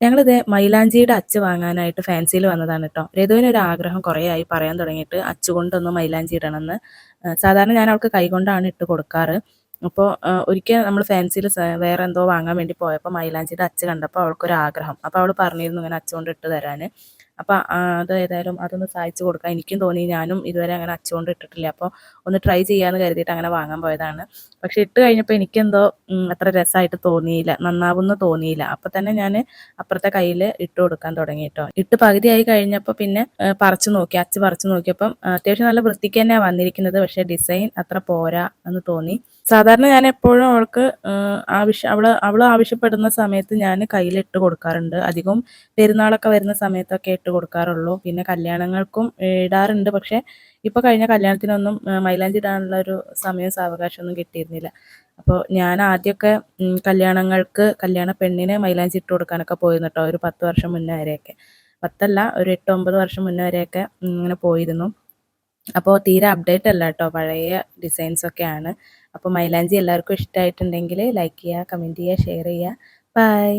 ഞങ്ങളിത് മൈലാഞ്ചിയുടെ അച്ച് വാങ്ങാനായിട്ട് ഫാൻസിയിൽ വന്നതാണ് കേട്ടോ. രഘുവിനൊരു ആഗ്രഹം കുറേ ആയി പറയാൻ തുടങ്ങിയിട്ട് അച്ച് കൊണ്ടൊന്ന് മൈലാഞ്ചി ഇടണമെന്ന്. സാധാരണ ഞാൻ അവൾക്ക് കൈകൊണ്ടാണ് ഇട്ട് കൊടുക്കാറ്. അപ്പോൾ ഒരിക്കൽ നമ്മൾ ഫാൻസിയിൽ വേറെ എന്തോ വാങ്ങാൻ വേണ്ടി പോയപ്പോൾ മൈലാഞ്ചിയുടെ അച്ച് കണ്ടപ്പോൾ അവൾക്കൊരു ആഗ്രഹം. അപ്പോൾ അവൾ പറഞ്ഞിരുന്നു ഇങ്ങനെ അച്ച് കൊണ്ട് ഇട്ട് തരാൻ. അപ്പോൾ അത് ഏതായാലും അതൊന്ന് സഹായിച്ച് കൊടുക്കാം. എനിക്കും തോന്നി, ഞാനും ഇതുവരെ അങ്ങനെ അച്ച് കൊണ്ട് ഇട്ടിട്ടില്ല. അപ്പോൾ ഒന്ന് ട്രൈ ചെയ്യാമെന്ന് കരുതിയിട്ട് അങ്ങനെ വാങ്ങാൻ പോയതാണ്. പക്ഷെ ഇട്ട് കഴിഞ്ഞപ്പോൾ എനിക്കെന്തോ അത്ര രസമായിട്ട് തോന്നിയില്ല, നന്നാവുമെന്ന് തോന്നിയില്ല. അപ്പോൾ തന്നെ ഞാൻ അപ്പുറത്തെ കയ്യിൽ ഇട്ട് കൊടുക്കാൻ തുടങ്ങി കേട്ടോ. ഇട്ട് പകുതിയായി കഴിഞ്ഞപ്പോൾ പിന്നെ പറിച്ചു നോക്കി, അച്ച് പറിച്ചു നോക്കിയപ്പം അത്യാവശ്യം നല്ല വൃത്തിക്ക് തന്നെയാണ് വന്നിരിക്കുന്നത്. പക്ഷേ ഡിസൈൻ അത്ര പോരാ എന്ന് തോന്നി. സാധാരണ ഞാൻ എപ്പോഴും അവൾക്ക് അവൾ ആവശ്യപ്പെടുന്ന സമയത്ത് ഞാൻ കയ്യിലിട്ട് കൊടുക്കാറുണ്ട്. അധികം പെരുന്നാളൊക്കെ വരുന്ന സമയത്തൊക്കെ ഇട്ട് കൊടുക്കാറുള്ളൂ. പിന്നെ കല്യാണങ്ങൾക്കും ഇടാറുണ്ട്. പക്ഷേ ഇപ്പോൾ കഴിഞ്ഞ കല്യാണത്തിനൊന്നും മൈലാഞ്ചി ഇടാനുള്ള ഒരു സമയം സാവകാശമൊന്നും കിട്ടിയിരുന്നില്ല. അപ്പോൾ ഞാൻ ആദ്യമൊക്കെ കല്യാണ പെണ്ണിന് മൈലാഞ്ചി ഇട്ട് കൊടുക്കാനൊക്കെ പോയിരുന്നു കേട്ടോ. ഒരു 10 വർഷം മുന്നേ വരെയൊക്കെ, 10 ഒരു 8-9 വർഷം മുന്നേ വരെയൊക്കെ ഇങ്ങനെ പോയിരുന്നു. അപ്പോൾ തീരെ അപ്ഡേറ്റ് അല്ല കേട്ടോ, പഴയ ഡിസൈൻസൊക്കെയാണ്. അപ്പോൾ മൈലാഞ്ചി എല്ലാവർക്കും ഇഷ്ടമായിട്ടുണ്ടെങ്കിൽ ലൈക്ക് ചെയ്യുക, കമൻറ്റ് ചെയ്യുക, ഷെയർ ചെയ്യുക. ബൈ.